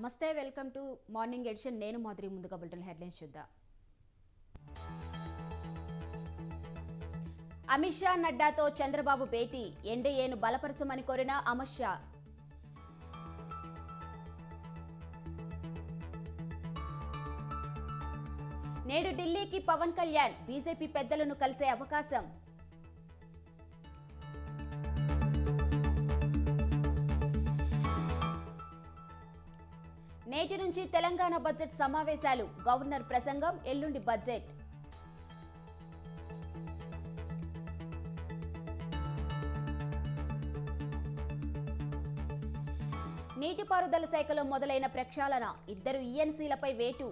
నమస్తే, welcome to morning edition. నేను మాదిరి. ముందుగా బులెటిన్ హెడ్లైన్స్ చూద్దాం. అమిత్ షా నడ్డాతో చంద్రబాబు భేటీ, ఎన్డీఏను బలపరచమని కోరిన అమిత్ షా. నేడు ఢిల్లీకి పవన్ కళ్యాణ్, బీజేపీ పెద్దలను కలిసే అవకాశం. నేటి నుంచి తెలంగాణ బడ్జెట్ సమావేశాలు, గవర్నర్ ప్రసంగం, ఎల్లుండి బడ్జెట్. నీటిపారుదల శాఖలో మొదలైన ప్రక్షాళన, 2 ఈఎన్సీలపై వేటు.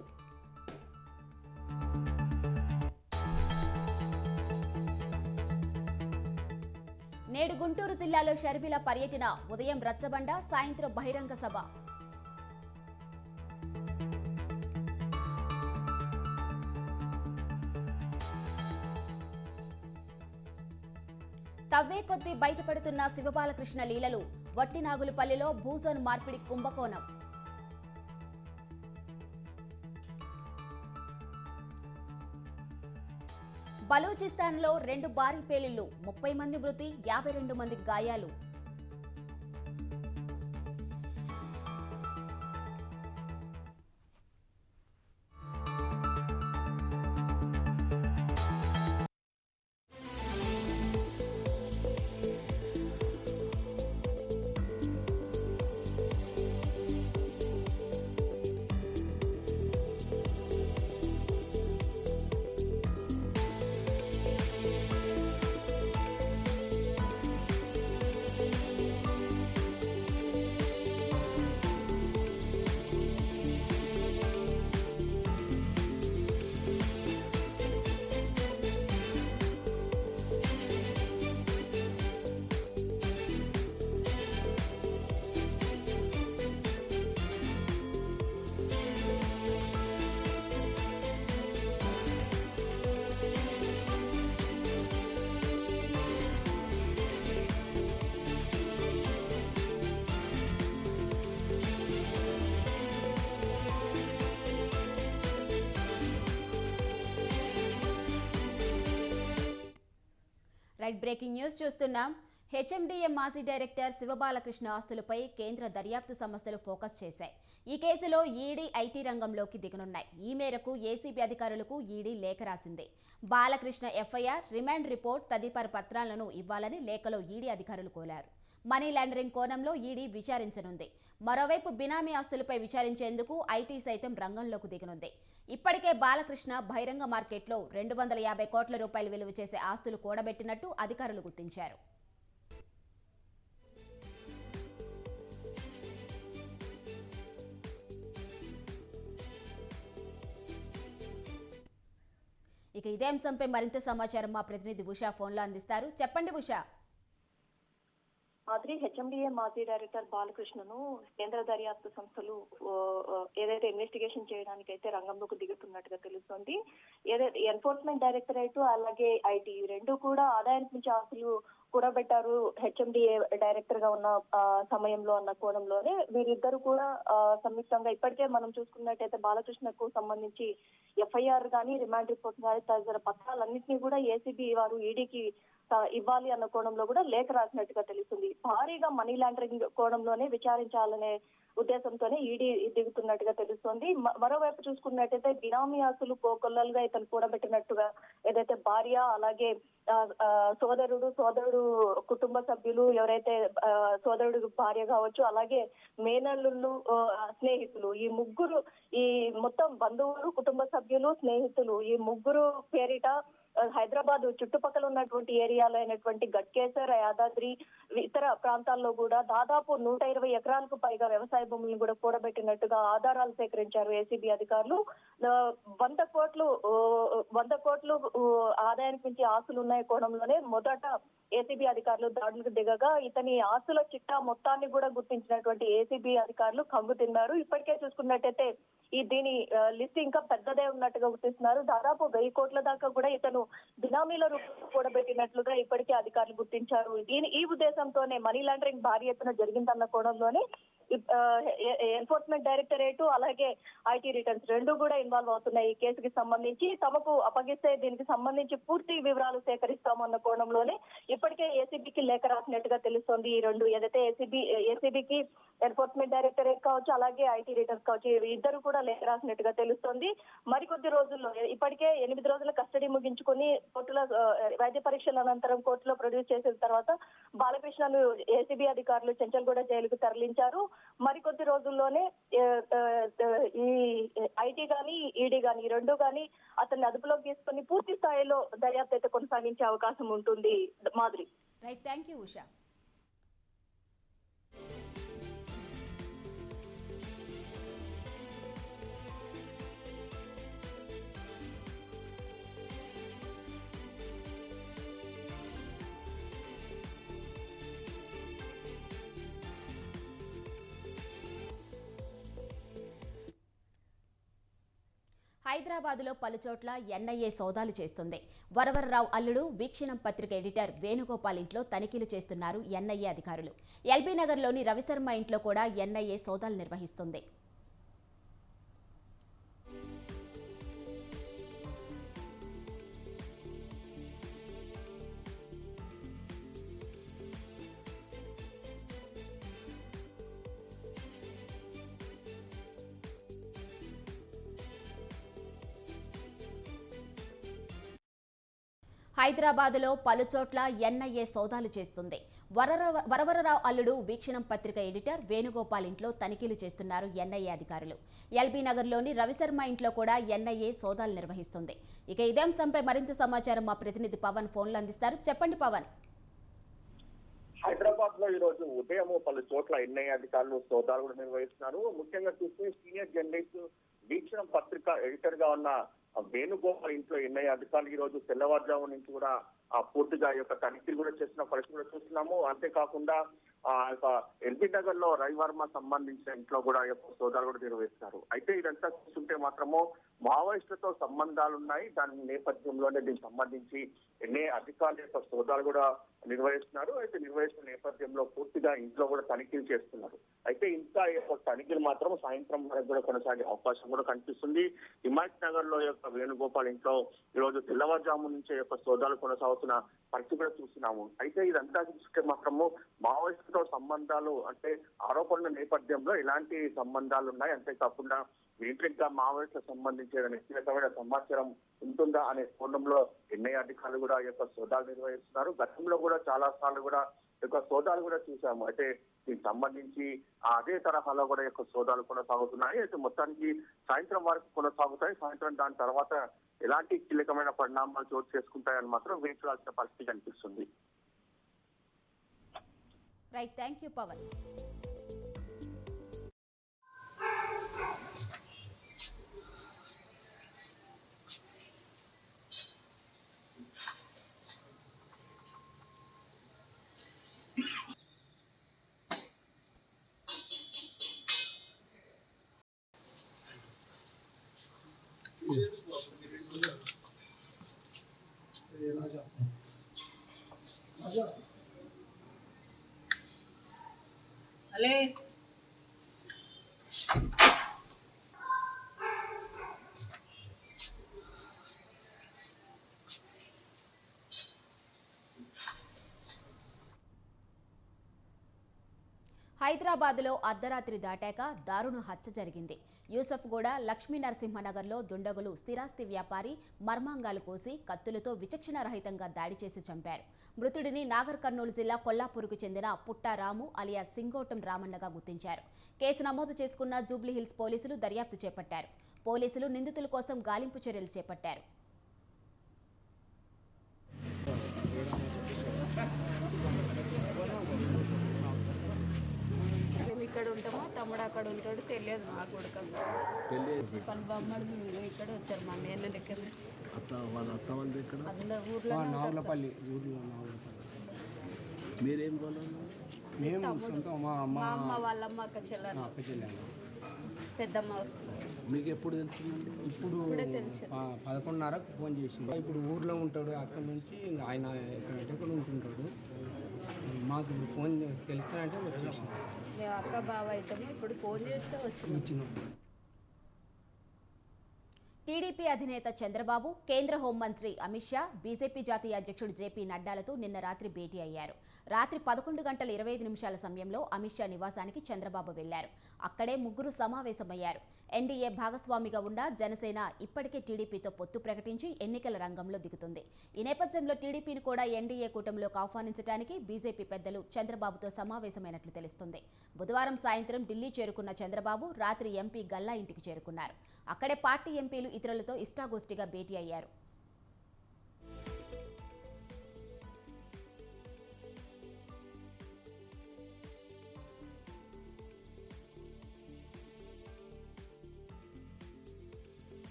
నేడు గుంటూరు జిల్లాలో షర్మిల పర్యటన, ఉదయం రచ్చబండ, సాయంత్రం బహిరంగ సభ. తవ్వే కొద్దీ బయటపడుతున్న శివబాలకృష్ణ లీలలు, వట్టినాగులపల్లిలో భూజోన్ మార్పిడి కుంభకోణం. బలూచిస్తాన్లో 2 భారీ పేలుళ్లు, 30 మంది మృతి, 52 మంది గాయాలు. బ్రేకింగ్ న్యూస్ చూస్తున్నాం. హెచ్ఎండిఏ మాజీ డైరెక్టర్ శివబాలకృష్ణ ఆస్తులపై కేంద్ర దర్యాప్తు సంస్థలు ఫోకస్ చేశాయి. ఈ కేసులో ఈడీ, ఐటీ రంగంలోకి దిగనున్నాయి. ఈ మేరకు ఏసీబీ అధికారులకు ఈడీ లేఖ రాసింది. బాలకృష్ణ ఎఫ్ఐఆర్, రిమాండ్ రిపోర్ట్ తదితర పత్రాలను ఇవ్వాలని లేఖలో ఈడీ అధికారులు కోరారు. మనీ లాండరింగ్ కోణంలో ఈడీ విచారించనుంది. మరోవైపు బినామీ ఆస్తులపై విచారించేందుకు ఐటీ సైతం రంగంలోకి దిగనుంది. ఇప్పటికే బాలకృష్ణ బహిరంగ మార్కెట్లో 250 కోట్ల రూపాయలు విలువ చేసే ఆస్తులు కూడబెట్టినట్టు అధికారులు గుర్తించారు. ఇక ఇదే అంశంపై మరింత సమాచారం మా ప్రతినిధి ఉషా ఫోన్లో అందిస్తారు. చెప్పండి ఉషా. మాదిరి, హెచ్ఎండిఏ మాజీ డైరెక్టర్ బాలకృష్ణను కేంద్ర దర్యాప్తు సంస్థలు ఏదైతే ఇన్వెస్టిగేషన్ చేయడానికి అయితే రంగంలోకి దిగుతున్నట్టుగా తెలుస్తోంది. ఏదైతే ఎన్ఫోర్స్మెంట్ డైరెక్టరేట్ అలాగే ఐటీ రెండు కూడా ఆదాయానికి మించి ఆస్తులు కూడబెట్టారు హెచ్ఎండిఏ డైరెక్టర్ గా ఉన్న సమయంలో అన్న కోణంలోనే వీరిద్దరు కూడా సంయుక్తంగా ఇప్పటికే మనం చూసుకున్నట్టయితే బాలకృష్ణకు సంబంధించి ఎఫ్ఐఆర్ కానీ, రిమాండ్ రిపోర్ట్ కానీ తదితర పత్రాలన్నింటినీ కూడా ఏసీబీ వారు ఈడీకి ఇవ్వాలి అన్న కోణంలో కూడా లేఖ రాసినట్టుగా తెలుస్తుంది. భారీగా మనీ లాండరింగ్ కోణంలోనే విచారించాలనే ఉద్దేశంతోనే ఈడీ దిగుతున్నట్టుగా తెలుస్తోంది. మరోవైపు చూసుకున్నట్టయితే బినామీ ఆస్తులు కోకొల్లలుగా ఇతను కూడబెట్టినట్టుగా ఏదైతే భార్య, అలాగే సోదరుడు కుటుంబ సభ్యులు, ఎవరైతే సోదరుడు భార్య కావచ్చు, అలాగే మేనల్లుళ్ళు, స్నేహితులు, ఈ ముగ్గురు, ఈ మొత్తం బంధువులు, కుటుంబ సభ్యులు, స్నేహితులు, ఈ ముగ్గురు పేరిట హైదరాబాద్ చుట్టుపక్కల ఉన్నటువంటి ఏరియాలో అయినటువంటి గట్కేసర్, యాదాద్రి, ఇతర ప్రాంతాల్లో కూడా దాదాపు 120 ఎకరాలకు పైగా వ్యవసాయ భూములను కూడా కూడబెట్టినట్టుగా ఆధారాలు సేకరించారు ఏసీబీ అధికారులు. 100 కోట్లు ఆదాయానికి మించి ఆస్తులు ఉన్నాయి కోణంలోనే మొదట ఏసీబీ అధికారులు దాడులకు దిగగా ఇతని ఆస్తుల చిట్టా మొత్తాన్ని కూడా గుర్తించినటువంటి ఏసీబీ అధికారులు కంగు తిన్నారు. ఇప్పటికే చూసుకున్నట్టయితే దీని లిస్ట్ ఇంకా పెద్దదే ఉన్నట్టుగా గుర్తిస్తున్నారు. దాదాపు 1000 కోట్ల దాకా కూడా ఇతను బినామీల రూపంలో కూడబెట్టినట్లుగా ఇప్పటికే అధికారులు గుర్తించారు. ఈ ఉద్దేశంతోనే మనీ లాండరింగ్ భారీ ఎత్తున జరిగిందన్న కోణంలోనే ఎన్ఫోర్స్మెంట్ డైరెక్టరేట్ అలాగే ఐటీ రిటర్న్స్ రెండు కూడా ఇన్వాల్వ్ అవుతున్నాయి ఈ కేసుకి సంబంధించి. తమకు అప్పగిస్తే దీనికి సంబంధించి పూర్తి వివరాలు సేకరిస్తామన్న కోణంలోనే ఇప్పటికే ఏసీబీకి లేఖ రాసినట్టుగా తెలుస్తోంది. ఈ రెండు ఏదైతే ఏసీబీకి ఎన్ఫోర్స్మెంట్ డైరెక్టరేట్ కావచ్చు అలాగే ఐటీ రిటర్న్స్ కావచ్చు ఇద్దరు కూడా లేఖ రాసినట్టుగా తెలుస్తోంది. మరికొద్ది రోజుల్లో ఇప్పటికే 8 రోజుల కస్టడీ ముగించుకుని కోర్టులో వైద్య పరీక్షల అనంతరం కోర్టులో ప్రొడ్యూస్ చేసిన తర్వాత బాలకృష్ణను ఏసీబీ అధికారులు చెంచల్గూడ జైలుకు తరలించారు. మరికొద్ది రోజుల్లోనే ఈ ఐటీ గాని ఈడీ గాని ఈ రెండు గాని అతన్ని అదుపులోకి తీసుకుని పూర్తి స్థాయిలో దర్యాప్తు అయితే కొనసాగించే అవకాశం ఉంటుంది. Madhuri. Right, thank you Usha. హైదరాబాద్లో పలుచోట్ల ఎన్ఐఏ సోదాలు చేస్తుంది. వరవరరావు అల్లుడు వీక్షణం పత్రిక ఎడిటర్ వేణుగోపాల్ ఇంట్లో తనిఖీలు చేస్తున్నారు ఎన్ఐఏ అధికారులు. ఎల్బీ నగర్లోని రవిశర్మ ఇంట్లో కూడా ఎన్ఐఏ సోదాలు నిర్వహిస్తుంది. హైదరాబాద్లో పలుచోట్ల ఎన్ఐఏ సోదాలు చేస్తుంది. వరవరరావు అల్లుడు వీక్షణం పత్రిక ఎడిటర్ వేణుగోపాల్ ఇంట్లో తనిఖీలు చేస్తున్నారు ఎన్ఐఏ అధికారులు. ఎల్బీ నగర్లోని రవిశర్మ ఇంట్లో కూడా ఎన్ఐఏ సోదాలు నిర్వహిస్తుంది. ఇక ఇదే అంశంపై మరింత సమాచారం మా ప్రతినిధి పవన్ ఫోన్లో అందిస్తారు. చెప్పండి పవన్. హైదరాబాద్ లో ఈ రోజు ఉదయం పలు చోట్ల ఎన్ఐఏ అధికారులు సోదాలు కూడా నిర్వహిస్తున్నారు. ముఖ్యంగా చూస్తే సీనియర్ జర్నలిస్ట్ వీక్షణం పత్రిక ఎడిటర్ గా ఉన్న వేణుగోపాల్ ఇంట్లో ఎన్ఐఏ అధికారులు ఈ రోజు తెల్లవారుజాము నుంచి కూడా పూర్తిగా ఈ యొక్క తనిఖీలు కూడా చేస్తున్న పరిస్థితి కూడా చూస్తున్నాము. అంతేకాకుండా ఎల్బీ నగర్ లో రవివర్మ సంబంధించిన ఇంట్లో కూడా సోదాలు కూడా నిర్వహిస్తున్నారు. అయితే ఇదంతా చూస్తుంటే మాత్రము మావోయిస్టులతో సంబంధాలు ఉన్నాయి. దాని నేపథ్యంలోనే దీనికి సంబంధించి ఎన్ఐఏ అధికారుల యొక్క సోదాలు కూడా నిర్వహిస్తున్నారు. అయితే నిర్వహిస్తున్న నేపథ్యంలో పూర్తిగా ఇంట్లో కూడా తనిఖీలు చేస్తున్నారు. అయితే ఇంకా తనిఖీలు మాత్రం సాయంత్రం వరకు కూడా కొనసాగే అవకాశం కూడా కనిపిస్తుంది. హిమాయత్ నగర్ లో యొక్క వేణుగోపాల్ ఇంట్లో ఈ రోజు తెల్లవారుజాము నుంచే యొక్క సోదాలు కొనసాగుతున్న పరిస్థితి కూడా చూస్తున్నాము. అయితే ఇదంతా చూస్తే మాత్రము మావోయిస్టులతో సంబంధాలు అంటే ఆరోపణల నేపథ్యంలో ఎలాంటి సంబంధాలు ఉన్నాయి, అంతేకాకుండా వీటిగా మావోయిస్టులకు సంబంధించి వ్యక్తిగతమైన సమాచారం ఉంటుందా అనే కోణంలో ఎన్ఐఏ అధికారులు కూడా ఈ యొక్క సోదాలు నిర్వహిస్తున్నారు. గతంలో కూడా చాలా సార్లు కూడా ఈ యొక్క సోదాలు కూడా చూసాము. అయితే దీనికి సంబంధించి అదే తరహాలో కూడా యొక్క సోదాలు కొనసాగుతున్నాయి. అయితే మొత్తానికి సాయంత్రం వరకు కొనసాగుతాయి. సాయంత్రం దాని తర్వాత ఎలాంటి కీలకమైన పరిణామాలు చోటు చేసుకుంటాయని మాత్రం వేచి చూడాల్సిన పరిస్థితి కనిపిస్తుంది. Right, thank you Pavan. అలే హైదరాబాద్లో అర్ధరాత్రి దాటాక దారుణ హత్య జరిగింది. యూసఫ్గూడ లక్ష్మీ నరసింహనగర్లో దుండగులు స్థిరాస్తి వ్యాపారి మర్మాంగాలు కోసి కత్తులతో విచక్షణారహితంగా దాడి చేసి చంపారు. మృతుడిని నాగర్ కర్నూలు జిల్లా కొల్లాపూర్కు చెందిన పుట్టారాము అలియా సింగోటం రామన్నగా గుర్తించారు. కేసు నమోదు చేసుకున్న జూబ్లీహిల్స్ పోలీసులు దర్యాప్తు చేపట్టారు. పోలీసులు నిందితుల కోసం గాలింపు చర్యలు చేపట్టారు. ఇక్కడ ఉంటామో తమ్ముడు అక్కడ ఉంటాడు తెలియదు నాకు కూడా. వాళ్ళ బొమ్మడు ఇక్కడ వచ్చారు మా మేన దగ్గర నాగులపల్లి మీరేం మేము మా అమ్మ వాళ్ళ అమ్మ అక్క చెల్లెలు పెద్దమ్మ. మీకు ఎప్పుడు తెలుసు? ఇప్పుడు 11:30కు ఫోన్ చేసింది. ఇప్పుడు ఊర్లో ఉంటాడు. అక్కడ నుంచి ఆయన ఎక్కడంటే ఇక్కడ ఉంటుంటాడు. మా మాకు ఇప్పుడు ఫోన్ తెలుస్తానంటే వచ్చేసాం. మేము అక్క బావ అయితాము, ఇప్పుడు ఫోన్ చేస్తే వచ్చినాం. టీడీపీ అధినేత చంద్రబాబు, కేంద్ర హోంమంత్రి అమిత్ షా, బీజేపీ జాతీయ అధ్యక్షుడు జేపీ నడ్డాలతో నిన్న రాత్రి భేటీ అయ్యారు. రాత్రి 11:25 సమయంలో అమిత్ షా నివాసానికి చంద్రబాబు వెళ్లారు. అక్కడే ముగ్గురు సమావేశమయ్యారు. ఎన్డీఏ భాగస్వామిగా ఉన్న జనసేన ఇప్పటికే టీడీపీతో పొత్తు ప్రకటించి ఎన్నికల రంగంలో దిగుతుంది. ఈ నేపథ్యంలో టీడీపీని కూడా ఎన్డీఏ కూటమిలోకి ఆహ్వానించడానికి బీజేపీ పెద్దలు చంద్రబాబుతో సమావేశమైనట్లు తెలుస్తుంది. బుధవారం సాయంత్రం ఢిల్లీ చేరుకున్న చంద్రబాబు రాత్రి ఎంపీ గల్లా ఇంటికి చేరుకున్నారు. అక్కడే పార్టీ ఎంపీలు ఇతరులతో ఇష్టాగోష్ఠిగా భేటీ అయ్యారు.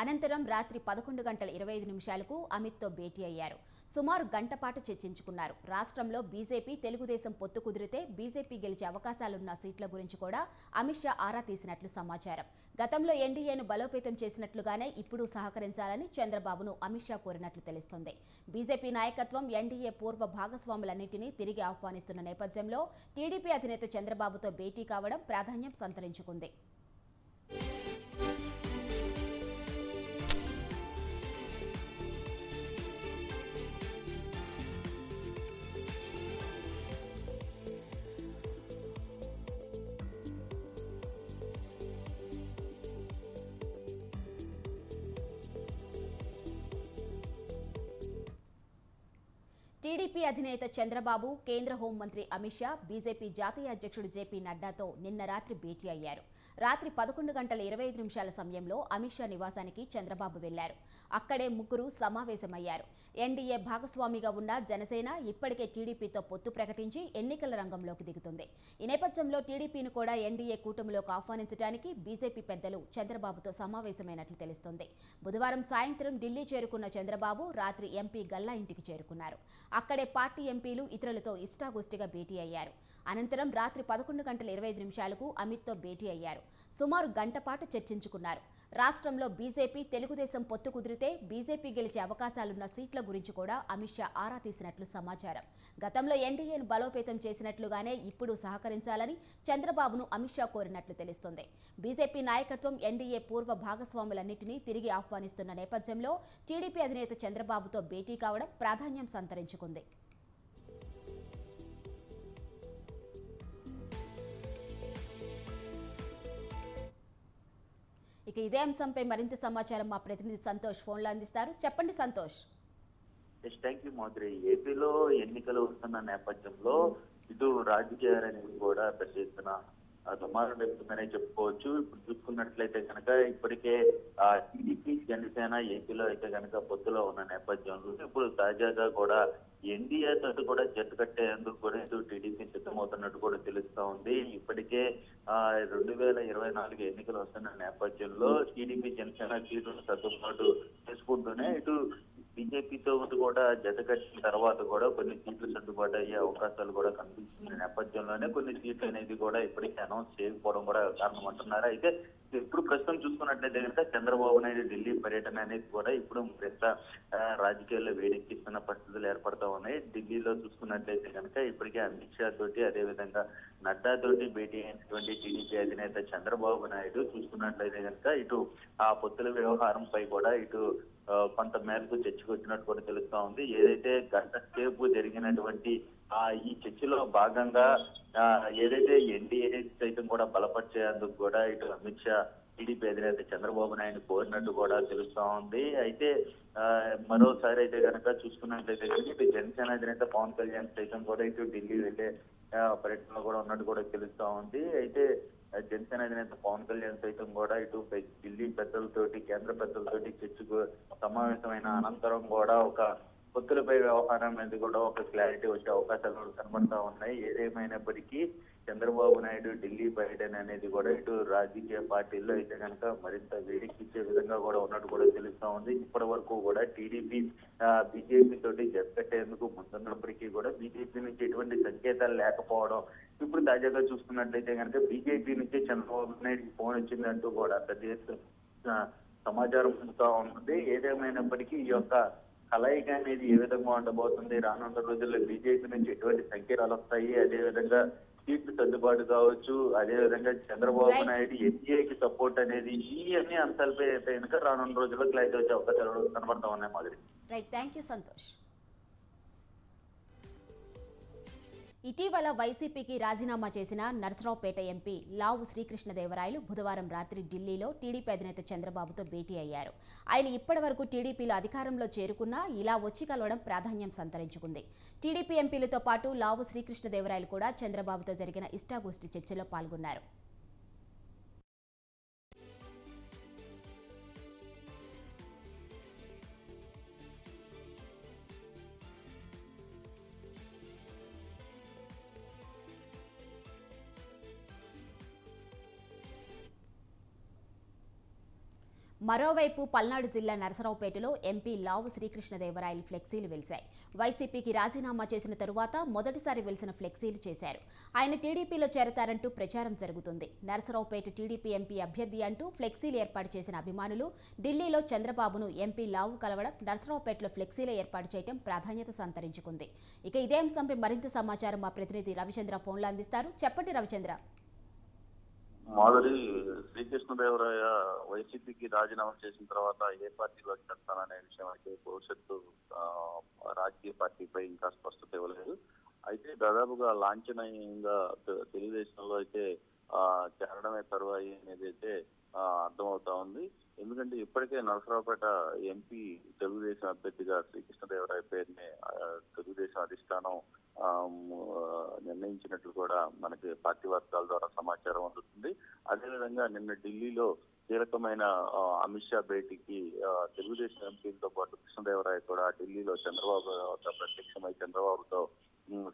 అనంతరం రాత్రి 11:25 అమిత్తో భేటీ అయ్యారు. సుమారు గంట పాటు చర్చించుకున్నారు. రాష్ట్రంలో బీజేపీ తెలుగుదేశం పొత్తు కుదిరితే బీజేపీ గెలిచే అవకాశాలున్న సీట్ల గురించి కూడా అమిత్ షా ఆరా తీసినట్లు సమాచారం. గతంలో ఎన్డీఏను బలోపేతం చేసినట్లుగానే ఇప్పుడు సహకరించాలని చంద్రబాబును అమిత్ షా కోరినట్లు తెలుస్తోంది. బీజేపీ నాయకత్వం ఎన్డీఏ పూర్వ భాగస్వాములన్నింటినీ తిరిగి ఆహ్వానిస్తున్న నేపథ్యంలో టీడీపీ అధినేత చంద్రబాబుతో భేటీ కావడం ప్రాధాన్యం సంతరించుకుంది. టీడీపీ అధినేత చంద్రబాబు, కేంద్ర హోంమంత్రి అమిత్ షా, బీజేపీ జాతీయ అధ్యక్షుడు జేపీ నడ్డాతో నిన్న రాత్రి భేటీ అయ్యారు. రాత్రి 11:25 సమయంలో అమిత్ షా నివాసానికి చంద్రబాబు వెళ్లారు. అక్కడే ముగ్గురు సమావేశమయ్యారు. ఎన్డీఏ భాగస్వామిగా ఉన్న జనసేన ఇప్పటికే టీడీపీతో పొత్తు ప్రకటించి ఎన్నికల రంగంలోకి దిగుతుంది. ఈ నేపథ్యంలో టీడీపీని కూడా ఎన్డీఏ కూటమిలోకి ఆహ్వానించడానికి బీజేపీ పెద్దలు చంద్రబాబుతో సమావేశమైనట్లు తెలుస్తోంది. బుధవారం సాయంత్రం ఢిల్లీ చేరుకున్న చంద్రబాబు రాత్రి ఎంపీ గల్లా ఇంటికి చేరుకున్నారు. అక్కడే పార్టీ ఎంపీలు ఇతరులతో ఇష్టాగోష్ఠిగా భేటీ అయ్యారు. అనంతరం రాత్రి 11:25 అమిత్తో భేటీ అయ్యారు. సుమారు గంట పాటు చర్చించుకున్నారు. రాష్ట్రంలో బీజేపీ తెలుగుదేశం పొత్తు కుదిరితే బీజేపీ గెలిచే అవకాశాలున్న సీట్ల గురించి కూడా అమిత్ షా ఆరా తీసినట్లు సమాచారం. గతంలో ఎన్డీఏను బలోపేతం చేసినట్లుగానే ఇప్పుడు సహకరించాలని చంద్రబాబును అమిత్ షా కోరినట్లు తెలుస్తోంది. బీజేపీ నాయకత్వం ఎన్డీఏ పూర్వ భాగస్వాములన్నింటినీ తిరిగి ఆహ్వానిస్తున్న నేపథ్యంలో టీడీపీ అధినేత చంద్రబాబుతో భేటీ కావడం ప్రాధాన్యం సంతరించుకుంది. ఇక ఇదే అంశంపై మరింత సమాచారం మా ప్రతినిధి సంతోష్ ఫోన్లో అందిస్తారు. చెప్పండి సంతోష్. Thank you Madhuri. ఏపీలో ఎన్నికలు వస్తున్న నేపథ్యంలో ఇటు రాజకీయాలనేవి కూడా పెద్ద ఎత్తున దుమారం రేపుతుందనే చెప్పుకోవచ్చు. ఇప్పుడు చూసుకున్నట్లయితే కనుక ఇప్పటికే టీడీపీ జనసేన ఏపీలో అయితే కనుక పొత్తులో ఉన్న నేపథ్యంలో ఇప్పుడు తాజాగా కూడా ఎన్డీఏ తోటి కూడా జట్టు కట్టేందుకు కూడా ఇటు టీడీపీ సిద్ధమవుతున్నట్టు కూడా తెలుస్తా ఉంది. ఇప్పటికే 2024 ఎన్నికలు వస్తున్న నేపథ్యంలో టీడీపీ జనసేన సీట్లను సర్దుబాటు చేసుకుంటూనే ఇటు బీజేపీతో కూడా జత కట్టిన తర్వాత కూడా కొన్ని సీట్లు సర్దుబాటు అయ్యే అవకాశాలు కూడా కనిపిస్తున్న నేపథ్యంలోనే కొన్ని సీట్లు అనేది కూడా ఇప్పటికీ అనౌన్స్ చేయకపోవడం కూడా కారణం అంటున్నారు. అయితే ఇప్పుడు ప్రస్తుతం చూసుకున్నట్లయితే కనుక చంద్రబాబు నాయుడు ఢిల్లీ పర్యటన అనేది కూడా ఇప్పుడు మరింత రాజకీయాల్లో వేడెక్కిస్తున్న పరిస్థితులు ఏర్పడతా ఉన్నాయి. ఢిల్లీలో చూసుకున్నట్లయితే కనుక ఇప్పటికే అమిత్ షా తోటి అదేవిధంగా నడ్డా తోటి భేటీ అయినటువంటి టీడీపీ అధినేత చంద్రబాబు నాయుడు చూసుకున్నట్లయితే కనుక ఇటు ఆ పొత్తుల వ్యవహారంపై కూడా ఇటు కొంత మేరకు చర్చకు వచ్చినట్టు కూడా తెలుస్తా ఉంది. ఏదైతే గంట సేపు జరిగినటువంటి ఈ చర్చలో భాగంగా ఏదైతే ఎన్డీఏ సైతం కూడా బలపరిచేందుకు కూడా ఇటు అమిత్ షా టీడీపీ అధినేత చంద్రబాబు నాయుడు కోరినట్టు కూడా తెలుస్తా ఉంది. అయితే మరోసారి అయితే కనుక చూసుకున్నట్లయితే కనుక ఇటు జనసేన అధినేత పవన్ కళ్యాణ్ సైతం కూడా ఇటు ఢిల్లీ వెళ్లే పర్యటనలో కూడా ఉన్నట్టు కూడా తెలుస్తా ఉంది. అయితే జనసేన అధినేత పవన్ కళ్యాణ్ సైతం కూడా ఇటు ఢిల్లీ పెద్దలతోటి కేంద్ర పెద్దలతోటి చర్చకు సమావేశమైన అనంతరం కూడా ఒక పొత్తులపై వ్యవహారం అనేది కూడా ఒక క్లారిటీ వచ్చే అవకాశాలు కనబడతా ఉన్నాయి. ఏదేమైనప్పటికీ చంద్రబాబు నాయుడు ఢిల్లీ పర్యటన అనేది కూడా ఇటు రాజకీయ పార్టీల్లో అయితే కనుక మరింత వేడెక్కిచ్చే విధంగా కూడా ఉన్నట్టు కూడా తెలుస్తా ఉంది. ఇప్పటి వరకు కూడా టీడీపీ బీజేపీ తోటి జతకట్టేందుకు ముందున్నప్పటికీ కూడా బీజేపీ నుంచి ఎటువంటి సంకేతాలు లేకపోవడం, ఇప్పుడు తాజాగా చూసుకున్నట్లయితే కనుక బీజేపీ నుంచి చంద్రబాబు నాయుడు ఫోన్ వచ్చిందంటూ కూడా పెద్ద సమాచారం పొందుతా ఉంది. ఏదేమైనప్పటికీ ఈ యొక్క కలయిక అనేది ఏ విధంగా ఉండబోతుంది, రానున్న రోజుల్లో బీజేపీ నుంచి ఎటువంటి సంకేతాలు వస్తాయి, అదేవిధంగా సీట్లు సర్దుబాటు కావచ్చు, అదేవిధంగా చంద్రబాబు Right. నాయుడు ఎన్డీఏకి సపోర్ట్ అనేది ఈ అన్ని అంశాలపై అయితే కనుక రానున్న రోజుల్లో క్లారిటీ వచ్చే అవకాశాలు కనబడతా ఉన్నాయి మాదిరి. Right, thank you Santosh. ఇటీవల వైసీపీకి రాజీనామా చేసిన నరసరావుపేట ఎంపీ లావు శ్రీకృష్ణదేవరాయలు బుధవారం రాత్రి ఢిల్లీలో టీడీపీ అధినేత చంద్రబాబుతో భేటీ అయ్యారు. ఆయన ఇప్పటివరకు టీడీపీలో అధికారంలో చేరుకున్నా ఇలా వచ్చి కలవడం ప్రాధాన్యం సంతరించుకుంది. టీడీపీ ఎంపీలతో పాటు లావు శ్రీకృష్ణదేవరాయలు కూడా చంద్రబాబుతో జరిగిన ఇష్టాగోష్ఠి చర్చలో పాల్గొన్నారు. మరోవైపు పల్నాడు జిల్లా నరసరావుపేటలో ఎంపీ లావు శ్రీకృష్ణదేవరాయలు ఫ్లెక్సీలు వెలిశాయి. వైసీపీకి రాజీనామా చేసిన తరువాత మొదటిసారి వెలిసిన ఫ్లెక్సీలు చేశారు. ఆయన టీడీపీలో చేరతారంటూ ప్రచారం జరుగుతుంది. నరసరావుపేట టీడీపీ ఎంపీ అభ్యర్థి అంటూ ఫ్లెక్సీలు ఏర్పాటు చేసిన అభిమానులు ఢిల్లీలో చంద్రబాబును ఎంపీ లావు కలవడం, నరసరావుపేటలో ఫ్లెక్సీలు ఏర్పాటు చేయడం ప్రాధాన్యత సంతరించుకుంది. ఇక ఇదే అంశంపై మరింత సమాచారం మా ప్రతినిధి రవిచంద్ర ఫోన్లో అందిస్తారు. చెప్పండి రవిచంద్ర. మాధురి, శ్రీకృష్ణదేవరాయ వైసీపీకి రాజీనామా చేసిన తర్వాత ఏ పార్టీలోకి చేస్తాననే విషయం అయితే భవిష్యత్తు రాజకీయ పార్టీపై ఇంకా స్పష్టత ఇవ్వలేదు. అయితే దాదాపుగా లాంఛనీయంగా తెలుగుదేశంలో అయితే చేరడమే తరువాయి అనేది అయితే అర్థమవుతా ఉంది. ఎందుకంటే ఇప్పటికే నరసరావుపేట ఎంపీ తెలుగుదేశం అభ్యర్థిగా శ్రీకృష్ణదేవరాయ పేరుని తెలుగుదేశం అధిష్టానం నిర్ణయించినట్లు కూడా మనకి పార్టీ వర్గాల ద్వారా సమాచారం అందుతుంది. అదేవిధంగా నిన్న ఢిల్లీలో కీలకమైన అమిత్ షా భేటీకి తెలుగుదేశం ఎంపీలతో పాటు కృష్ణదేవరాయ కూడా ఢిల్లీలో చంద్రబాబు ప్రత్యక్షమై చంద్రబాబుతో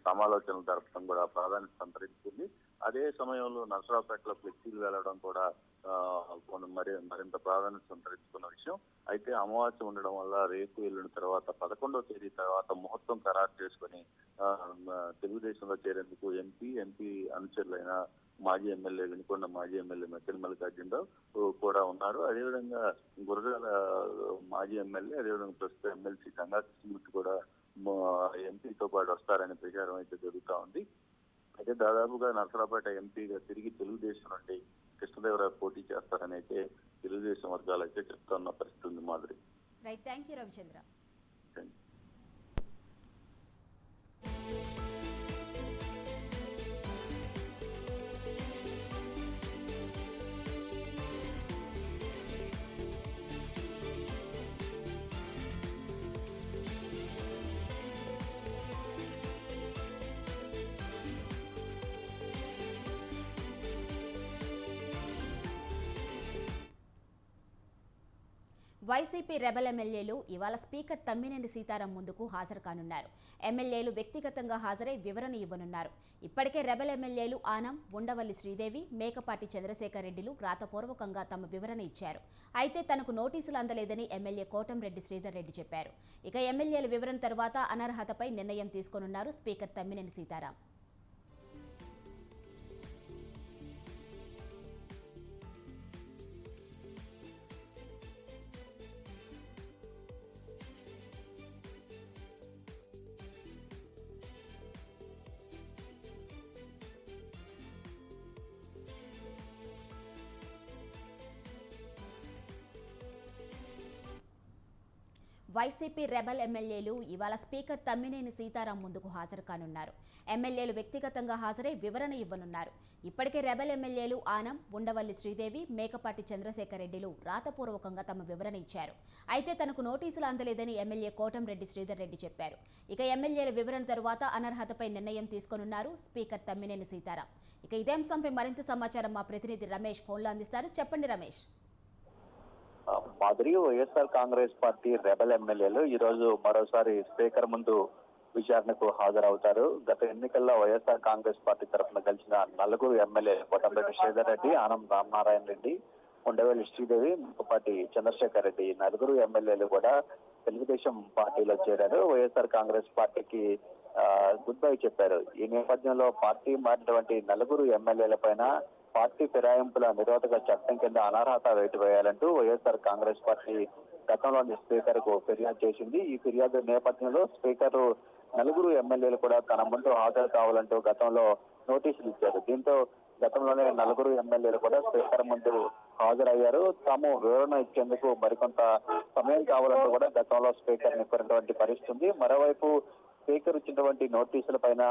సమాలోచనలు జరపడం కూడా ప్రాధాన్యత సంతరించుకుంది. అదే సమయంలో నరసరావుపేటలో ఫ్లెక్సీలు వెళ్లడం కూడా మరింత ప్రాధాన్యత సంతరించుకున్న విషయం. అయితే అమావాస్య ఉండడం వల్ల రేపు వెళ్ళిన తర్వాత 11వ తేదీ తర్వాత ముహూర్తం ఖరారు చేసుకుని తెలుగుదేశంలో చేరేందుకు ఎంపీ అనుచరులైన మాజీ ఎమ్మెల్యే వినుకొండ మాజీ ఎమ్మెల్యే మెక్కల మల్లికార్జునరావు కూడా ఉన్నారు. అదేవిధంగా గురజాల మాజీ ఎమ్మెల్యే, అదేవిధంగా ప్రస్తుత ఎమ్మెల్సీ గంగా కృష్ణమూర్తి కూడా ఎంపీతో పాటు వస్తారనే ప్రచారం అయితే జరుగుతూ ఉంది. అయితే దాదాపుగా నరసరావుపేట ఎంపీగా తిరిగి తెలుగుదేశం నుండి కృష్ణదేవరాయ పోటీ చేస్తారని అయితే తెలుగుదేశం వర్గాలు అయితే చెప్తున్న పరిస్థితి ఉంది మాదిరి. Right, thank you Ravichandra. YCP rebel ఎమ్మెల్యేలు ఇవాళ స్పీకర్ తమ్మినేని సీతారాం ముందుకు హాజరు కానున్నారు. ఎమ్మెల్యేలు వ్యక్తిగతంగా హాజరై వివరణ ఇవ్వనున్నారు. ఇప్పటికే రెబల్ ఎమ్మెల్యేలు ఆనం, ఉండవల్లి శ్రీదేవి, మేకపాటి చంద్రశేఖర్ రెడ్డిలు రాతపూర్వకంగా తమ వివరణ ఇచ్చారు. అయితే తనకు నోటీసులు అందలేదని ఎమ్మెల్యే కోటంరెడ్డి శ్రీధర్ రెడ్డి చెప్పారు. ఇక ఎమ్మెల్యేల వివరణ తర్వాత అనర్హతపై నిర్ణయం తీసుకోనున్నారు స్పీకర్ తమ్మినేని సీతారాం. వైసీపీ రెబల్ ఎమ్మెల్యేలు ఇవాళ స్పీకర్ తమ్మినేని సీతారాం ముందుకు హాజరు కానున్నారు. ఎమ్మెల్యేలు వ్యక్తిగతంగా హాజరై వివరణ ఇవ్వనున్నారు. ఇప్పటికే రెబల్ ఎమ్మెల్యేలు ఆనం, ఉండవల్లి శ్రీదేవి, మేకపాటి చంద్రశేఖర్ రెడ్డిలు రాతపూర్వకంగా తమ వివరణ ఇచ్చారు. అయితే తనకు నోటీసులు అందలేదని ఎమ్మెల్యే కోటంరెడ్డి శ్రీధర్ రెడ్డి చెప్పారు. ఇక ఎమ్మెల్యేల వివరణ తరువాత అనర్హతపై నిర్ణయం తీసుకోనున్నారు స్పీకర్ తమ్మినేని సీతారాం. ఇక ఇదే అంశంపై మరింత సమాచారం మా ప్రతినిధి రమేష్ ఫోన్లో అందిస్తారు. చెప్పండి రమేష్. మాదిరి, వైఎస్ఆర్ కాంగ్రెస్ పార్టీ రెబల్ ఎమ్మెల్యేలు ఈ రోజు మరోసారి స్పీకర్ ముందు విచారణకు హాజరవుతారు. గత ఎన్నికల్లో వైఎస్ఆర్ కాంగ్రెస్ పార్టీ తరఫున గెలిచిన నలుగురు ఎమ్మెల్యేలు కోటంరెడ్డి శ్రీధర్ రెడ్డి, ఆనం రామనారాయణ రెడ్డి, ఉండవల్లి శ్రీదేవి, ముప్పపాటి చంద్రశేఖర్ రెడ్డి నలుగురు ఎమ్మెల్యేలు కూడా తెలుగుదేశం పార్టీలో చేరారు. వైఎస్ఆర్ కాంగ్రెస్ పార్టీకి గుడ్ బై చెప్పారు. ఈ నేపథ్యంలో పార్టీ మారినటువంటి నలుగురు ఎమ్మెల్యేల పైన పార్టీ ఫిరాయింపుల నిరోధక చట్టం కింద అనర్హత వేటు వేయాలంటూ వైఎస్ఆర్ కాంగ్రెస్ పార్టీ గతంలోని స్పీకర్ కు ఫిర్యాదు చేసింది. ఈ ఫిర్యాదు నేపథ్యంలో స్పీకర్ నలుగురు ఎమ్మెల్యేలు కూడా తన ముందు హాజరు కావాలంటూ గతంలో నోటీసులు ఇచ్చారు. దీంతో గతంలోనే నలుగురు ఎమ్మెల్యేలు కూడా స్పీకర్ ముందు హాజరయ్యారు. తాము వివరణ ఇచ్చేందుకు మరికొంత సమయం కావాలంటూ కూడా గతంలో స్పీకర్ ని కోరినటువంటి పరిస్థితి ఉంది. మరోవైపు స్పీకర్ ఇచ్చినటువంటి నోటీసుల పైన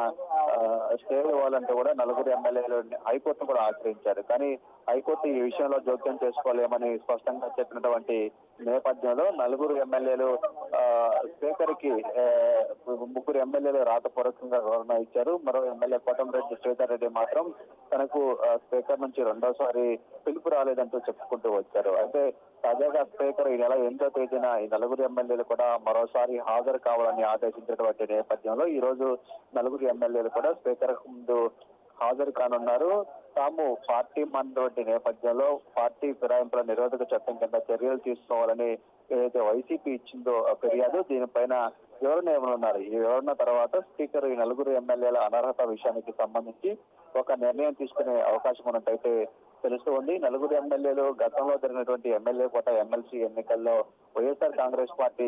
స్టే ఇవ్వాలంటూ కూడా నలుగురు ఎమ్మెల్యేలు హైకోర్టును కూడా ఆశ్రయించారు. కానీ హైకోర్టు ఈ విషయంలో జోక్యం చేసుకోలేమని స్పష్టంగా చెప్పినటువంటి నేపథ్యంలో నలుగురు ఎమ్మెల్యేలు స్పీకర్ కి ముగ్గురు ఎమ్మెల్యేలు రాతపూర్వకంగా వివరణ ఇచ్చారు. మరో ఎమ్మెల్యే కోటమిరెడ్డి శ్రీధర్ రెడ్డి మాత్రం తనకు స్పీకర్ నుంచి రెండోసారి పిలుపు రాలేదంటూ చెప్పుకుంటూ వచ్చారు. అయితే తాజాగా స్పీకర్ ఈ నెల 8వ తేదీన ఈ నలుగురు ఎమ్మెల్యేలు కూడా మరోసారి హాజరు కావాలని ఆదేశించినటువంటి నేపథ్యంలో ఈ రోజు నలుగురు ఎమ్మెల్యేలు కూడా స్పీకర్ ముందు హాజరు కానున్నారు. తాము పార్టీ మారినటువంటి నేపథ్యంలో పార్టీ ఫిరాయింపుల నిరోధక చట్టం కింద చర్యలు తీసుకోవాలని ఏదైతే వైసీపీ ఇచ్చిందో ఫిర్యాదు, దీనిపైన వివరణ ఇవ్వనున్నారు. ఈ వివరణ తర్వాత స్పీకర్ ఈ నలుగురు ఎమ్మెల్యేల అనర్హత విషయానికి సంబంధించి ఒక నిర్ణయం తీసుకునే అవకాశం ఉన్నట్టయితే తెలుస్తోంది. నలుగురు ఎమ్మెల్యేలు గతంలో జరిగినటువంటి ఎమ్మెల్యే కోట ఎమ్మెల్సీ ఎన్నికల్లో వైఎస్ఆర్ కాంగ్రెస్ పార్టీ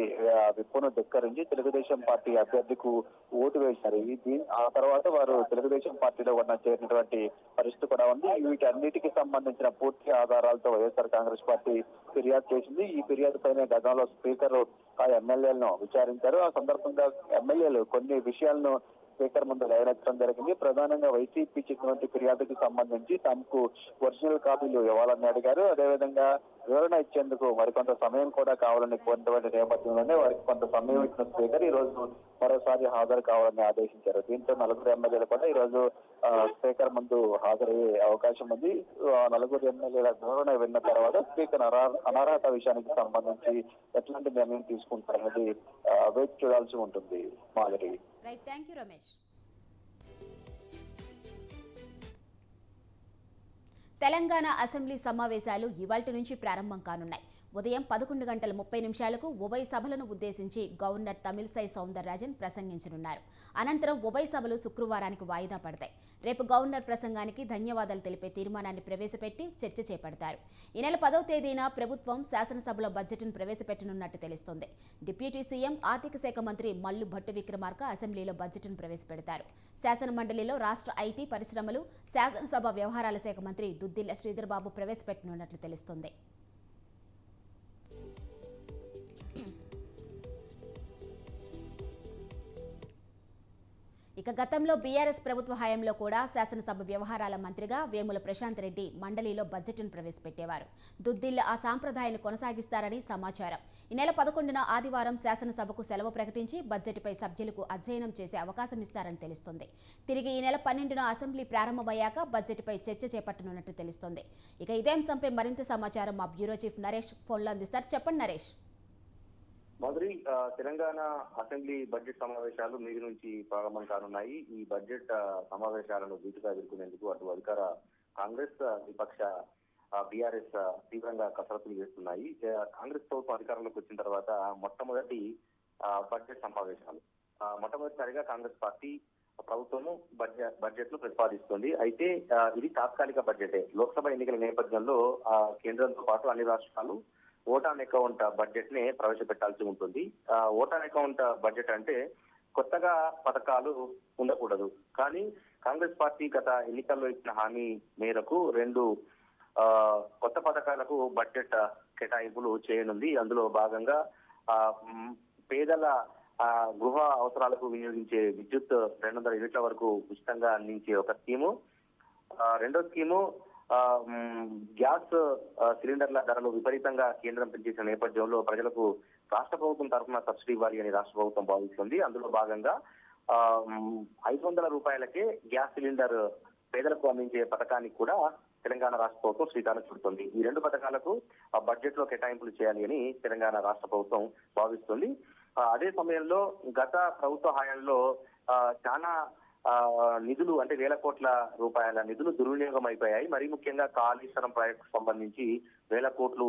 విప్పును ధిక్కరించి తెలుగుదేశం పార్టీ అభ్యర్థికు ఓటు వేశారు. ఆ తర్వాత వారు తెలుగుదేశం పార్టీలో ఉన్న చేరినటువంటి పరిస్థితి కూడా ఉంది. వీటన్నిటికి సంబంధించిన పూర్తి ఆధారాలతో వైఎస్ఆర్ కాంగ్రెస్ పార్టీ ఫిర్యాదు చేసింది. ఈ ఫిర్యాదు పైన గతంలో స్పీకర్ ఆ ఎమ్మెల్యేలను విచారించారు. ఆ సందర్భంగా ఎమ్మెల్యేలు కొన్ని విషయాలను స్పీకర్ ముందు లేవనెత్తడం జరిగింది. ప్రధానంగా వైసీపీ ఇచ్చినటువంటి ఫిర్యాదుకు సంబంధించి తమకు ఒరిజినల్ కాపీలు ఇవ్వాలని అడిగారు. అదేవిధంగా వివరణ ఇచ్చేందుకు మరికొంత సమయం కూడా కావాలని కోరినటువంటి నేపథ్యంలోనే వారికి కొంత సమయం ఇచ్చిన స్పీకర్ ఈ రోజు మరోసారి హాజరు కావాలని ఆదేశించారు. దీంతో నలుగురు ఎమ్మెల్యేలు కూడా ఈ రోజు స్పీకర్ ముందు హాజరయ్యే అవకాశం ఉంది. నలుగురు ఎమ్మెల్యేల వివరణ విన్న తర్వాత స్పీకర్ అనర్హత విషయానికి సంబంధించి ఎట్లాంటి నిర్ణయం తీసుకుంటారనేది వేచి చూడాల్సి ఉంటుంది. Madhuri. Right, thank you Ramesh. Telangana assembly సమావేశాలు ఇవాల్టి నుంచి ప్రారంభం కానున్నాయి. ఉదయం 11:30 ఉభయ సభలను ఉద్దేశించి గవర్నర్ తమిళిసై సౌందరరాజన్ ప్రసంగించనున్నారు. అనంతరం ఉభయ సభలు శుక్రవారానికి వాయిదా పడతాయి. రేపు గవర్నర్ ప్రసంగానికి ధన్యవాదాలు తెలిపే తీర్మానాన్ని ప్రవేశపెట్టి చర్చ చేపడతారు. ఈ నెల 10వ తేదీన ప్రభుత్వం శాసనసభలో బడ్జెట్ను ప్రవేశపెట్టనున్నట్టు తెలుస్తోంది. డిప్యూటీ సీఎం ఆర్థిక శాఖ మంత్రి మల్లు భట్టు విక్రమార్క అసెంబ్లీలో బడ్జెట్ను ప్రవేశపెడతారు. శాసన మండలిలో రాష్ట్ర ఐటీ, పరిశ్రమలు, శాసనసభ వ్యవహారాల శాఖ మంత్రి దుద్దిల్ల శ్రీధర్ బాబు ప్రవేశపెట్టనున్నట్లు తెలుస్తోంది. ఇక గతంలో బీఆర్ఎస్ ప్రభుత్వ హయాంలో కూడా శాసనసభ వ్యవహారాల మంత్రిగా వేముల ప్రశాంత్ రెడ్డి మండలిలో బడ్జెట్ను ప్రవేశపెట్టేవారు. దుద్దిల్ల ఆ సాంప్రదాయాన్ని కొనసాగిస్తారని సమాచారం. ఈ నెల 11న ఆదివారం శాసనసభకు సెలవు ప్రకటించి బడ్జెట్పై సభ్యులకు అధ్యయనం చేసే అవకాశం ఇస్తారని తెలుస్తోంది. తిరిగి ఈ నెల 12న అసెంబ్లీ ప్రారంభమయ్యాక బడ్జెట్పై చర్చ చేపట్టనున్నట్టు తెలుస్తోంది. ఇక ఇదే అంశంపై మరింత సమాచారం మా బ్యూరో చీఫ్ నరేష్ ఫోన్లో అందిస్తారు. చెప్పండి నరేష్. మాధురి, తెలంగాణ అసెంబ్లీ బడ్జెట్ సమావేశాలు మీది నుంచి ప్రారంభం కానున్నాయి. ఈ బడ్జెట్ సమావేశాలను ధీటుగా ఎదుర్కొనేందుకు అటు అధికార కాంగ్రెస్, విపక్ష బీఆర్ఎస్ తీవ్రంగా కసరత్తులు చేస్తున్నాయి. కాంగ్రెస్ ప్రభుత్వం అధికారంలోకి వచ్చిన తర్వాత మొట్టమొదటి బడ్జెట్ సమావేశాలు. మొట్టమొదటిసారిగా కాంగ్రెస్ పార్టీ ప్రభుత్వము బడ్జెట్ ను ప్రతిపాదిస్తుంది. అయితే ఇది తాత్కాలిక బడ్జెటే. లోక్సభ ఎన్నికల నేపథ్యంలో కేంద్రంతో పాటు అన్ని రాష్ట్రాలు ఓట్ ఆన్ అకౌంట్ బడ్జెట్ నే ప్రవేశపెట్టాల్సి ఉంటుంది. ఓట్ ఆన్ అకౌంట్ బడ్జెట్ అంటే కొత్తగా పథకాలు ఉండకూడదు. కానీ కాంగ్రెస్ పార్టీ గత ఎన్నికల్లో ఇచ్చిన హామీ మేరకు 2 కొత్త పథకాలకు బడ్జెట్ కేటాయింపులు చేయనుంది. అందులో భాగంగా పేదల గృహ అవసరాలకు వినియోగించే విద్యుత్ 200 యూనిట్ల వరకు ఉచితంగా అందించే ఒక స్కీము. రెండో స్కీము గ్యాస్ సిలిండర్ల ధరలు విపరీతంగా కేంద్రం పెంచేసిన నేపథ్యంలో ప్రజలకు రాష్ట్ర ప్రభుత్వం తరఫున సబ్సిడీ ఇవ్వాలి అని రాష్ట్ర ప్రభుత్వం భావిస్తుంది. అందులో భాగంగా 500 రూపాయలకే గ్యాస్ సిలిండర్ పేదలకు అందించే పథకానికి కూడా తెలంగాణ రాష్ట్ర ప్రభుత్వం శ్రీకారం చుడుతుంది. ఈ 2 పథకాలకు బడ్జెట్ లో కేటాయింపులు చేయాలి అని తెలంగాణ రాష్ట్ర ప్రభుత్వం భావిస్తుంది. అదే సమయంలో గత ప్రభుత్వ హయాంలో చాలా నిధులు అంటే వేల కోట్ల రూపాయల నిధులు దుర్వినియోగం అయిపోయాయి. మరీ ముఖ్యంగా కాళేశ్వరం ప్రాజెక్టు సంబంధించి వేల కోట్లు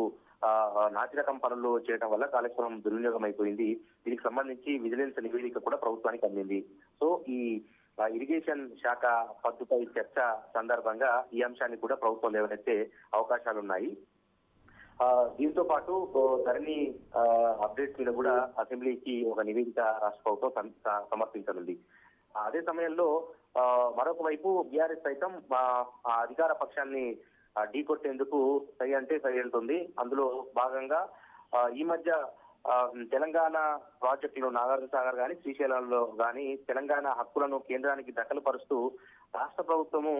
నాసిరకం పనులు చేయడం వల్ల కాళేశ్వరం దుర్వినియోగం అయిపోయింది. దీనికి సంబంధించి విజిలెన్స్ నివేదిక కూడా ప్రభుత్వానికి అందింది. సో ఈ ఇరిగేషన్ శాఖ పద్దుపై చర్చ సందర్భంగా ఈ అంశాన్ని కూడా ప్రభుత్వం లేవనెత్తే అవకాశాలున్నాయి. దీంతో పాటు ధరణి అప్డేట్స్ మీద కూడా అసెంబ్లీకి ఒక నివేదిక రాష్ట్ర ప్రభుత్వం సమర్పించనుంది. అదే సమయంలో మరొక వైపు బీఆర్ఎస్ సైతం ఆ అధికార పక్షాన్ని ఢీకొట్టేందుకు సై అంటే సై వెళ్తుంది. అందులో భాగంగా ఈ మధ్య తెలంగాణ ప్రాజెక్టులు నాగార్జున సాగర్ గాని శ్రీశైలంలో గాని తెలంగాణ హక్కులను కేంద్రానికి దఖలుపరుస్తూ రాష్ట్ర ప్రభుత్వము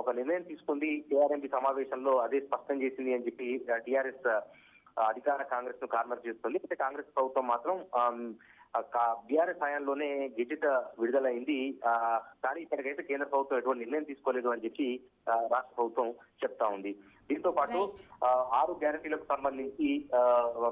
ఒక నిర్ణయం తీసుకుంది. కేఆర్ఎంపీ సమావేశంలో అదే స్పష్టం చేసింది అని చెప్పి టీఆర్ఎస్ అధికార కాంగ్రెస్ ను కార్నర్ చేస్తుంది. అయితే కాంగ్రెస్ ప్రభుత్వం మాత్రం బీఆర్ఎస్ హయాంలోనే గెజిట్ విడుదలైంది. కానీ ఇప్పటికైతే కేంద్ర ప్రభుత్వం ఎటువంటి నిర్ణయం తీసుకోలేదు అని చెప్పి రాష్ట్ర ప్రభుత్వం చెప్తా ఉంది. దీంతో పాటు 6 గ్యారంటీలకు సంబంధించి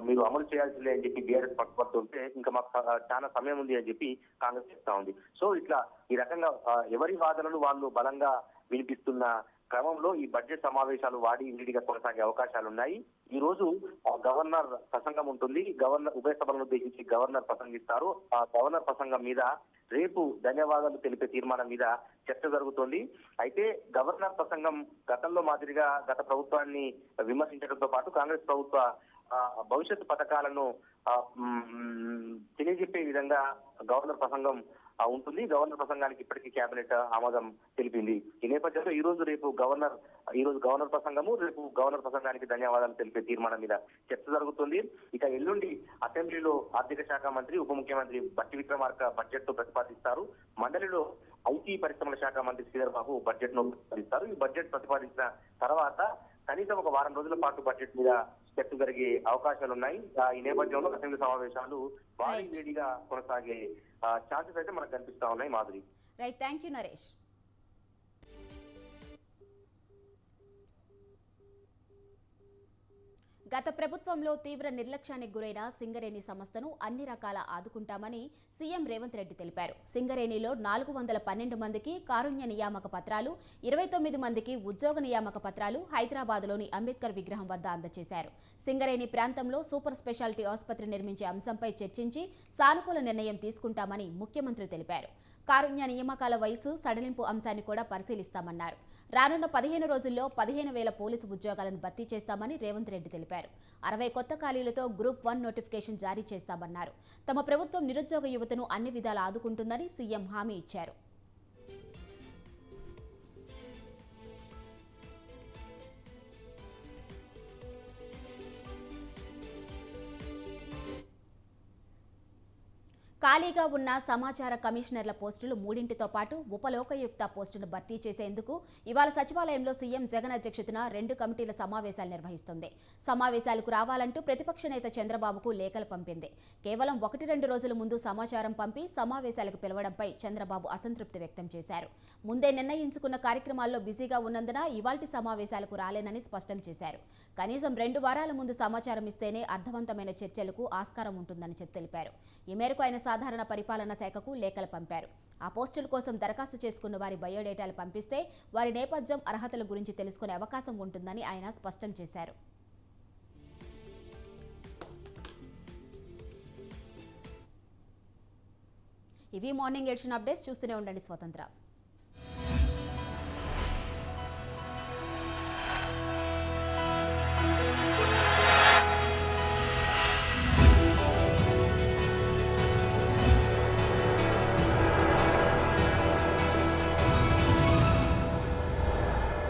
మీరు అమలు చేయాల్సిందే అని చెప్పి బీఆర్ఎస్ పట్టుబడుతుంటే ఇంకా మాకు చాలా సమయం ఉంది అని చెప్పి కాంగ్రెస్ చెప్తా ఉంది. సో ఇట్లా ఈ రకంగా ఎవరి వాదనలు వాళ్ళు బలంగా వినిపిస్తున్న క్రమంలో ఈ బడ్జెట్ సమావేశాలు వాడి వీడిగా కొనసాగే అవకాశాలు ఉన్నాయి. ఈ రోజు గవర్నర్ ప్రసంగం ఉంటుంది. ఉభయ సభలను ఉద్దేశించి గవర్నర్ ప్రసంగిస్తారు. ఆ గవర్నర్ ప్రసంగం మీద రేపు ధన్యవాదాలు తెలిపే తీర్మానం మీద చర్చ జరుగుతోంది. అయితే గవర్నర్ ప్రసంగం గతంలో మాదిరిగా గత ప్రభుత్వాన్ని విమర్శించడంతో పాటు కాంగ్రెస్ ప్రభుత్వ భవిష్యత్తు పథకాలను తెలియజెప్పే విధంగా గవర్నర్ ప్రసంగం ఉంటుంది. గవర్నర్ ప్రసంగానికి ఇప్పటికీ కేబినెట్ ఆమోదం తెలిపింది. ఈ నేపథ్యంలో ఈ రోజు గవర్నర్ ప్రసంగము, రేపు గవర్నర్ ప్రసంగానికి ధన్యవాదాలు తెలిపే తీర్మానం మీద చర్చ జరుగుతుంది. ఇక ఎల్లుండి అసెంబ్లీలో ఆర్థిక శాఖ మంత్రి ఉప ముఖ్యమంత్రి బట్టి విక్రమార్క బడ్జెట్ ను ప్రతిపాదిస్తారు. మండలిలో ఐటీ పరిశ్రమల శాఖ మంత్రి శ్రీధర్ బాబు బడ్జెట్ ను ప్రతిపాదిస్తారు. ఈ బడ్జెట్ ప్రతిపాదించిన తర్వాత కనీసం ఒక వారం రోజుల పాటు బడ్జెట్ మీద చర్చ జరిగే అవకాశాలు ఉన్నాయి. ఈ నేపథ్యంలో అసెంబ్లీ సమావేశాలు భారీ వేడిగా కొనసాగే ఛాన్సెస్ అయితే మనకు కనిపిస్తా ఉన్నాయి. Madhuri. Right, thank you Naresh. గత ప్రభుత్వంలో తీవ్ర నిర్లక్ష్యానికి గురైన సింగరేణి సంస్థను అన్ని రకాల ఆదుకుంటామని సీఎం రేవంత్ రెడ్డి తెలిపారు. సింగరేణిలో 412 మందికి కారుణ్య నియామక పత్రాలు, 29 మందికి ఉద్యోగ నియామక పత్రాలు హైదరాబాద్లోని అంబేద్కర్ విగ్రహం వద్ద అందజేశారు. సింగరేణి ప్రాంతంలో సూపర్ స్పెషాలిటీ ఆసుపత్రి నిర్మించే అంశంపై చర్చించి సానుకూల నిర్ణయం తీసుకుంటామని ముఖ్యమంత్రి తెలిపారు. కారుణ్య నియామకాల వయసు సడలింపు అంశాన్ని కూడా పరిశీలిస్తామన్నారు. రానున్న 15 రోజుల్లో 15,000 పోలీసు ఉద్యోగాలను భర్తీ చేస్తామని రేవంత్ రెడ్డి తెలిపారు. 60 కొత్త ఖాళీలతో గ్రూప్ 1 నోటిఫికేషన్ జారీ చేస్తామన్నారు. తమ ప్రభుత్వం నిరుద్యోగ యువతను అన్ని విధాలా ఆదుకుంటుందని సీఎం హామీ ఇచ్చారు. ఖాళీగా ఉన్న సమాచార కమిషనర్ల పోస్టులు 3తో పాటు ఉపలోకయుక్త పోస్టును భర్తీ చేసేందుకు ఇవాళ సచివాలయంలో సీఎం జగన్ అధ్యక్షతన 2 కమిటీల సమావేశాలు నిర్వహిస్తుంది. సమావేశాలకు రావాలంటూ ప్రతిపక్ష నేత చంద్రబాబుకు లేఖలు పంపింది. కేవలం 1-2 రోజుల ముందు సమాచారం పంపి సమావేశాలకు పిలవడంపై చంద్రబాబు అసంతృప్తి వ్యక్తం చేశారు. ముందే నిర్ణయించుకున్న కార్యక్రమాల్లో బిజీగా ఉన్నందున ఇవాల్టి సమావేశాలకు రాలేనని స్పష్టం చేశారు. కనీసం 2 వారాల ముందు సమాచారం ఇస్తేనే అర్థవంతమైన చర్చలకు ఆస్కారం ఉంటుందని తెలిపారు. ఈ మేరకు ఆయన సాధారణ పరిపాలనా శాఖకు లేఖలు పంపారు. ఆ పోస్టుల కోసం దరఖాస్తు చేసుకున్న వారి బయోడేటాలు పంపిస్తే వారి నేపథ్యం, అర్హతల గురించి తెలుసుకునే అవకాశం ఉంటుందని ఆయన స్పష్టం చేశారు. ఇవి మార్నింగ్ ఎడిషన్ అప్డేట్స్. చూస్తూనే ఉండండి స్వతంత్ర.